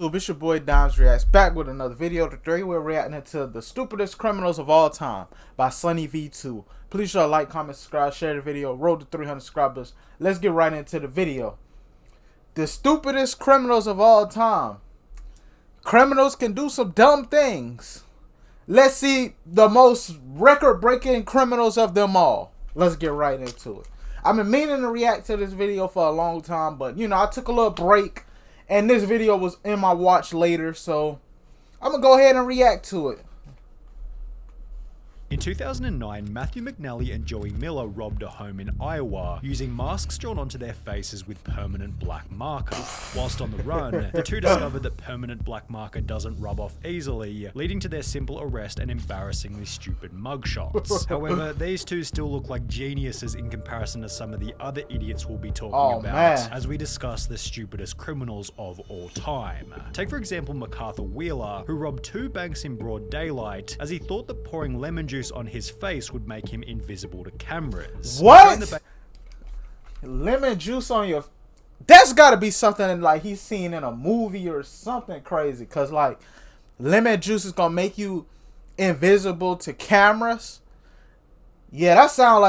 So it's your boy Dimes Reacts back with another video. Today we're reacting to The Stupidest Criminals of All Time by Sunny V2. Please show a like, comment, subscribe, share the video. Road to 300 subscribers. Let's get right into the video. The stupidest criminals of all time. Criminals can do some dumb things. Let's see the most record-breaking criminals of them all. Let's get right into it. I've been meaning to react to this video for a long time, but you know, I took a little break. And this video was in my watch later, so I'm going to go ahead and react to it. In 2009, Matthew McNally and Joey Miller robbed a home in Iowa using masks drawn onto their faces with permanent black marker. Whilst on the run, the two discovered that permanent black marker doesn't rub off easily, leading to their simple arrest and embarrassingly stupid mugshots. However, these two still look like geniuses in comparison to some of the other idiots we'll be talking about as we discuss the stupidest criminals of all time. Take for example MacArthur Wheeler, who robbed two banks in broad daylight as he thought that pouring lemon juice on his face would make him invisible to cameras. What? Lemon juice on your... That's got to be something like he's seen in a movie or something crazy. Because like lemon juice is going to make you invisible to cameras. Yeah, that sound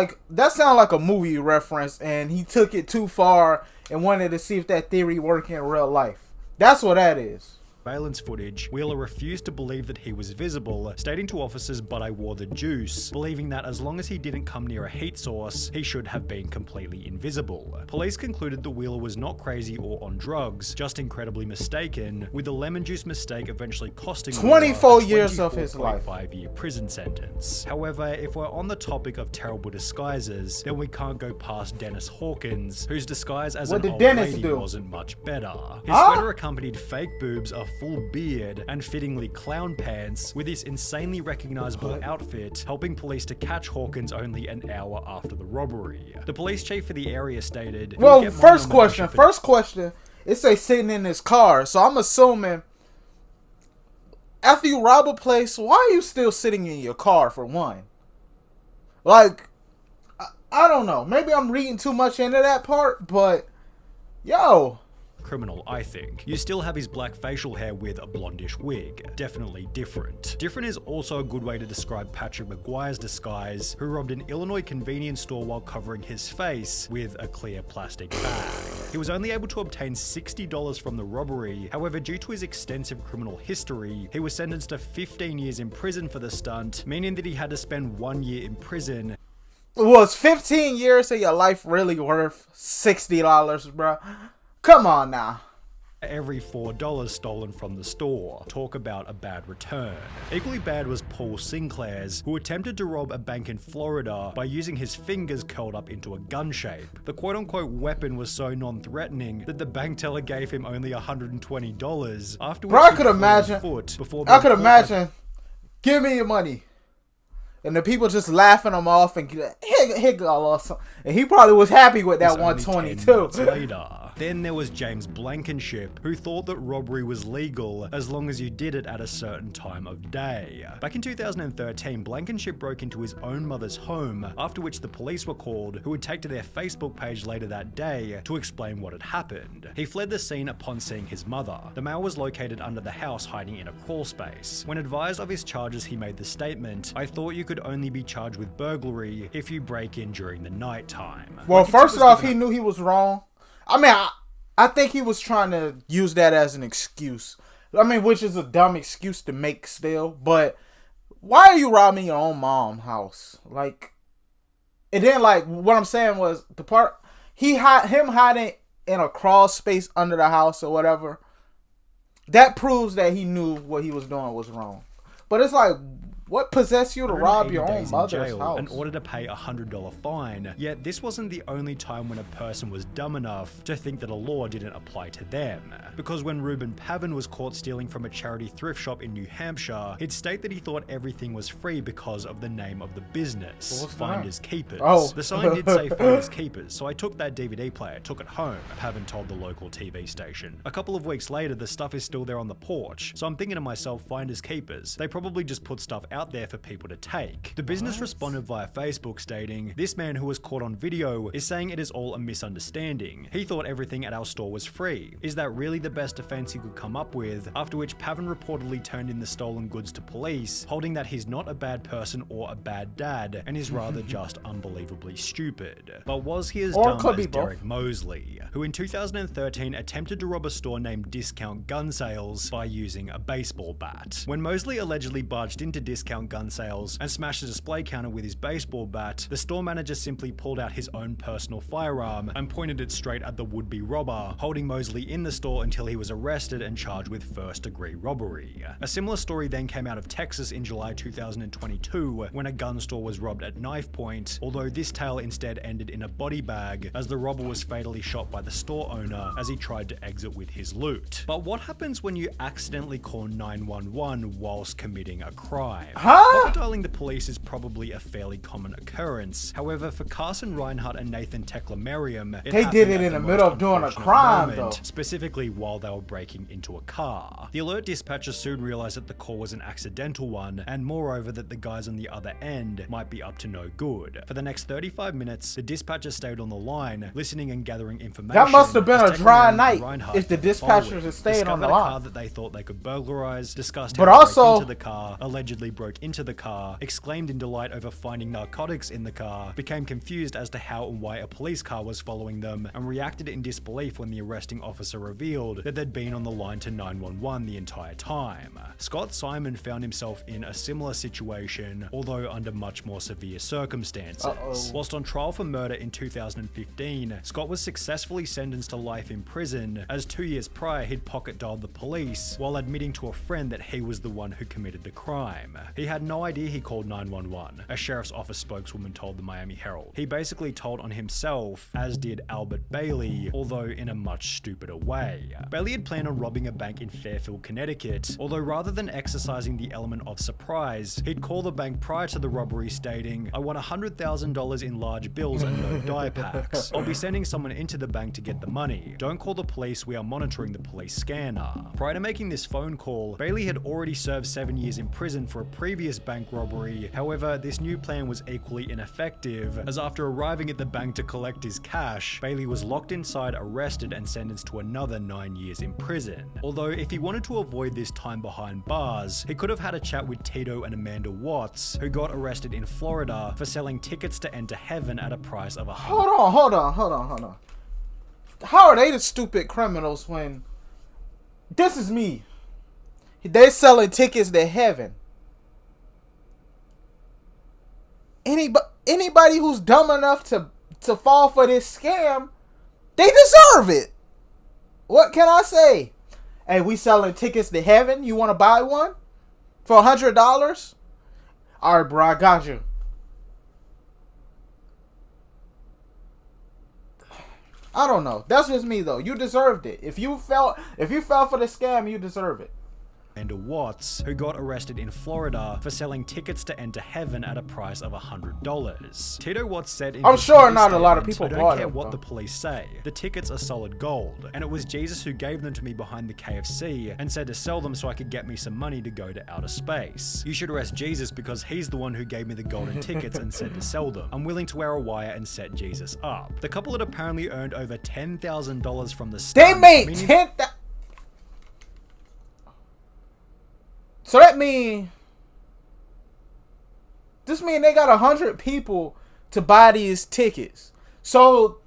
like a movie reference, and he took it too far and wanted to see if that theory worked in real life. That's what that is. Surveillance footage, Wheeler refused to believe that he was visible, stating to officers, "But I wore the juice," believing that as long as he didn't come near a heat source, he should have been completely invisible. Police concluded that Wheeler was not crazy or on drugs, just incredibly mistaken, with the lemon juice mistake eventually costing 24 years of his life. 5-year prison sentence. However, if we're on the topic of terrible disguises, then we can't go past Dennis Hawkins, whose disguise as an old lady wasn't much better. His sweater accompanied fake boobs, a full beard, and fittingly clown pants, with this insanely recognizable outfit helping police to catch Hawkins only an hour after the robbery. The police chief for the area stated, well, first question, it says sitting in his car, so I'm assuming after you rob a place, why are you still sitting in your car for one? Like, I don't know, maybe I'm reading too much into that part, but yo, criminal, I think. You still have his black facial hair with a blondish wig. Definitely different. Different is also a good way to describe Patrick McGuire's disguise, who robbed an Illinois convenience store while covering his face with a clear plastic bag. He was only able to obtain $60 from the robbery. However, due to his extensive criminal history, he was sentenced to 15 years in prison for the stunt, meaning that he had to spend 1 year in prison. Was 15 years of your life really worth $60, bro? Come on now. Every $4 stolen from the store. Talk about a bad return. Equally bad was Paul Sinclair's, who attempted to rob a bank in Florida by using his fingers curled up into a gun shape. The quote-unquote weapon was so non-threatening that the bank teller gave him only $120. After which I could imagine. Give me your money. And the people just laughing him off and and he probably was happy with that 122. Later. Then there was James Blankenship, who thought that robbery was legal as long as you did it at a certain time of day. Back in 2013, Blankenship broke into his own mother's home, after which the police were called, who would take to their Facebook page later that day to explain what had happened. He fled the scene upon seeing his mother. The male was located under the house hiding in a crawl space. When advised of his charges, he made the statement, "I thought you could only be charged with burglary if you break in during the night time." Well, first off, he knew he was wrong. I mean, I think he was trying to use that as an excuse. I mean, which is a dumb excuse to make still. But why are you robbing your own mom's house? Like, and then like what I'm saying was the part him hiding in a crawl space under the house or whatever. That proves that he knew what he was doing was wrong. But it's like, what possessed you to rob your own mother's house? In order to pay a $100 fine. Yet this wasn't the only time when a person was dumb enough to think that a law didn't apply to them. Because when Reuben Pavin was caught stealing from a charity thrift shop in New Hampshire, he'd state that he thought everything was free because of the name of the business, Finders Keepers. The sign did say Finders Keepers, so I took that DVD player, took it home, Pavin told the local TV station. A couple of weeks later, the stuff is still there on the porch, so I'm thinking to myself, Finders Keepers, they probably just put stuff out out there for people to take. The business responded via Facebook stating, "This man who was caught on video is saying it is all a misunderstanding. He thought everything at our store was free. Is that really the best defense he could come up with?" After which Pavan reportedly turned in the stolen goods to police, holding that he's not a bad person or a bad dad, and is rather just unbelievably stupid. But was he as dumb as Derek Mosley, who in 2013 attempted to rob a store named Discount Gun Sales by using a baseball bat? When Mosley allegedly barged into Discount Gun Sales and smashed a display counter with his baseball bat, the store manager simply pulled out his own personal firearm and pointed it straight at the would-be robber, holding Mosley in the store until he was arrested and charged with first-degree robbery. A similar story then came out of Texas in July 2022 when a gun store was robbed at knife point, although this tale instead ended in a body bag as the robber was fatally shot by the store owner as he tried to exit with his loot. But what happens when you accidentally call 911 whilst committing a crime? Proper dialing the police is probably a fairly common occurrence. However, for Carson Reinhardt and Nathan Teklemariam, they did it in the middle of doing a crime though. Specifically while they were breaking into a car. The alert dispatcher soon realized that the call was an accidental one, and moreover that the guys on the other end might be up to no good. For the next 35 minutes, the dispatcher stayed on the line, listening and gathering information. That must have been a dry night if the dispatchers had stayed on the line. A car that they thought they could burglarize, discussed but how also broke into the car, allegedly broke into the car, exclaimed in delight over finding narcotics in the car, became confused as to how and why a police car was following them, and reacted in disbelief when the arresting officer revealed that they'd been on the line to 911 the entire time. Scott Simon found himself in a similar situation, although under much more severe circumstances. Whilst on trial for murder in 2015, Scott was successfully sentenced to life in prison, as 2 years prior he'd pocket dialed the police while admitting to a friend that he was the one who committed the crime. He had no idea he called 911, a sheriff's office spokeswoman told the Miami Herald. He basically told on himself, as did Albert Bailey, although in a much stupider way. Bailey had planned on robbing a bank in Fairfield, Connecticut, although rather than exercising the element of surprise, he'd call the bank prior to the robbery stating, "I want $100,000 in large bills and no die packs. I'll be sending someone into the bank to get the money. Don't call the police, we are monitoring the police scanner." Prior to making this phone call, Bailey had already served 7 years in prison for a previous bank robbery. However, this new plan was equally ineffective, as after arriving at the bank to collect his cash, Bailey was locked inside, arrested, and sentenced to another 9 years in prison. Although if he wanted to avoid this time behind bars, he could have had a chat with Tito and Amanda Watts, who got arrested in Florida for selling tickets to enter heaven at a price of $100. Hold on. How are they the stupid criminals when this is me? They're selling tickets to heaven. Anybody who's dumb enough to fall for this scam, they deserve it. What can I say? Hey, we selling tickets to heaven. You want to buy one for $100? All right, bro, I got you. I don't know. That's just me though. You deserved it. If you fell for the scam, you deserve it. and Watts, who got arrested in Florida for selling tickets to enter heaven at a price of $100. Tito Watts said in I'm his sure police not a lot of statement, people "I bought don't care it, what though. the police say. The tickets are solid gold, and it was Jesus who gave them to me behind the KFC and said to sell them so I could get me some money to go to outer space. You should arrest Jesus because he's the one who gave me the golden tickets and said to sell them. I'm willing to wear a wire and set Jesus up." The couple had apparently earned over $10,000 from the stunt. They made 10,000. So that mean this mean they got 100 people to buy these tickets. So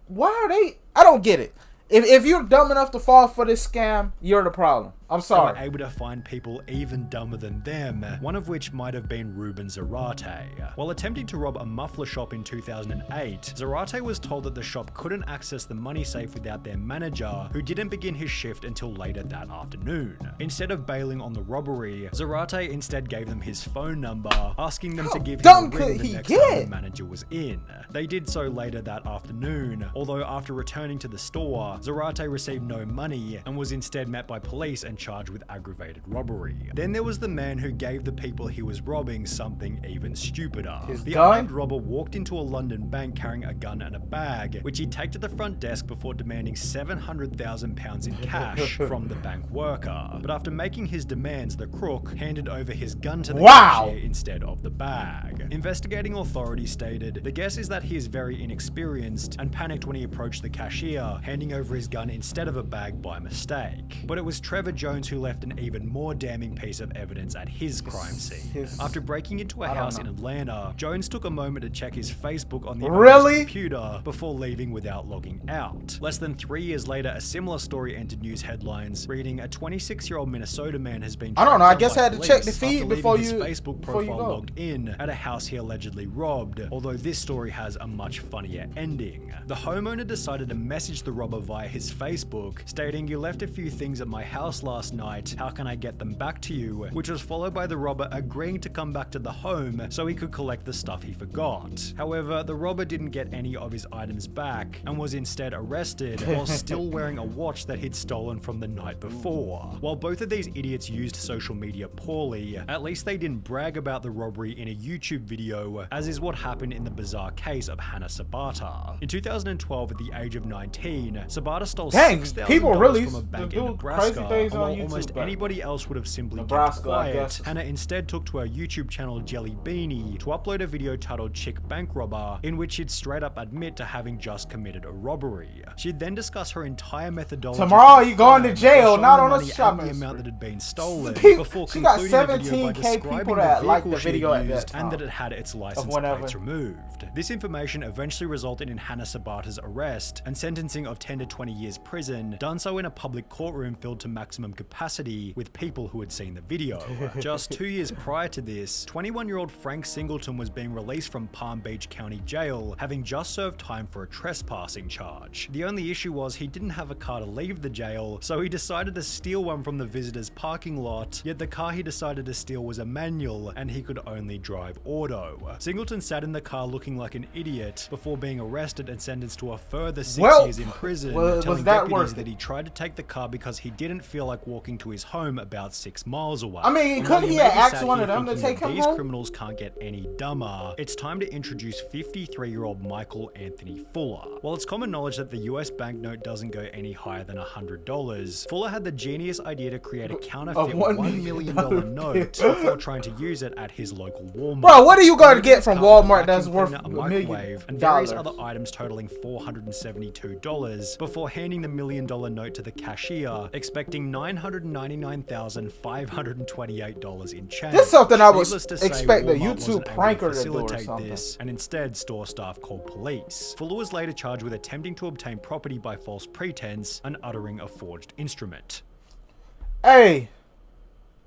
why are they? I don't get it. If you're dumb enough to fall for this scam, you're the problem. I'm sorry. They were able to find people even dumber than them, one of which might have been Ruben Zarate. While attempting to rob a muffler shop in 2008, Zarate was told that the shop couldn't access the money safe without their manager, who didn't begin his shift until later that afternoon. Instead of bailing on the robbery, Zarate instead gave them his phone number, asking them to give him a ring the next time the manager was in. They did so later that afternoon, although after returning to the store, Zarate received no money and was instead met by police and charged with aggravated robbery. Then there was the man who gave the people he was robbing something even stupider. The unnamed robber walked into a London bank carrying a gun and a bag, which he'd take to the front desk before demanding £700,000 in cash from the bank worker. But after making his demands, the crook handed over his gun to the cashier instead of the bag. Investigating authorities stated, the guess is that he is very inexperienced and panicked when he approached the cashier, handing over his gun instead of a bag by mistake. But it was Trevor Jones who left an even more damning piece of evidence at his crime scene. After breaking into a house in Atlanta, Jones took a moment to check his Facebook on the computer before leaving without logging out. Less than 3 years later, a similar story entered news headlines, reading a 26-year-old Minnesota man has been I guess I had to check the feed before his Facebook profile logged in at a house he allegedly robbed, although this story has a much funnier ending. The homeowner decided to message the robber via his Facebook, stating, "You left a few things at my house last night, how can I get them back to you?" which was followed by the robber agreeing to come back to the home so he could collect the stuff he forgot. However, the robber didn't get any of his items back and was instead arrested while still wearing a watch that he'd stolen from the night before. While both of these idiots used social media poorly, at least they didn't brag about the robbery in a YouTube video, as is what happened in the bizarre case of Hannah Sabata. In 2012, at the age of 19, Sabata stole $6,000 from a bank in Nebraska, and while almost anybody else would have simply kept quiet, Hannah instead took to her YouTube channel Jelly Beanie to upload a video titled Chick Bank Robber, in which she'd straight up admit to having just committed a robbery. She'd then discuss her entire methodology. Tomorrow you going to jail, not on a shopping the amount that had been stolen, before she got concluding the video by 17K describing people that liked the she video had at that used time. and that it had its license plates removed. This information eventually resulted in Hannah Sabata's arrest and sentencing of 10 to 20 years prison, done so in a public courtroom filled to maximum capacity with people who had seen the video. Just 2 years prior to this, 21-year-old Frank Singleton was being released from Palm Beach County Jail, having just served time for a trespassing charge. The only issue was he didn't have a car to leave the jail, so he decided to steal one from the visitors' parking lot, yet the car he decided to steal was a manual and he could only drive auto. Singleton sat in the car looking like an idiot before being arrested and sentenced to a further 6 years in prison, telling deputies that he tried to take the car because he didn't feel like walking to his home about 6 miles away. I mean, couldn't he have asked one of them to take him home? These criminals can't get any dumber. It's time to introduce 53-year-old Michael Anthony Fuller. While it's common knowledge that the US banknote doesn't go any higher than $100, Fuller had the genius idea to create a counterfeit $1 million note before trying to use it at his local Walmart. Bro, what are you going to get from Walmart that's worth a $1 microwave million? And various other items totaling $472 before handing the $1 million note to the cashier, expecting $999,528 in change. This is something I would Needless to say, expect a Walmart YouTube wasn't able pranker to do or facilitate something. this, and instead store staff called police. Fuller was later charged with attempting to obtain property by false pretense and uttering a forged instrument. Hey,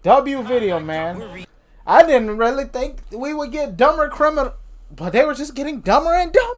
W video, man. I didn't really think we would get dumber criminal, but they were just getting dumber and dumber.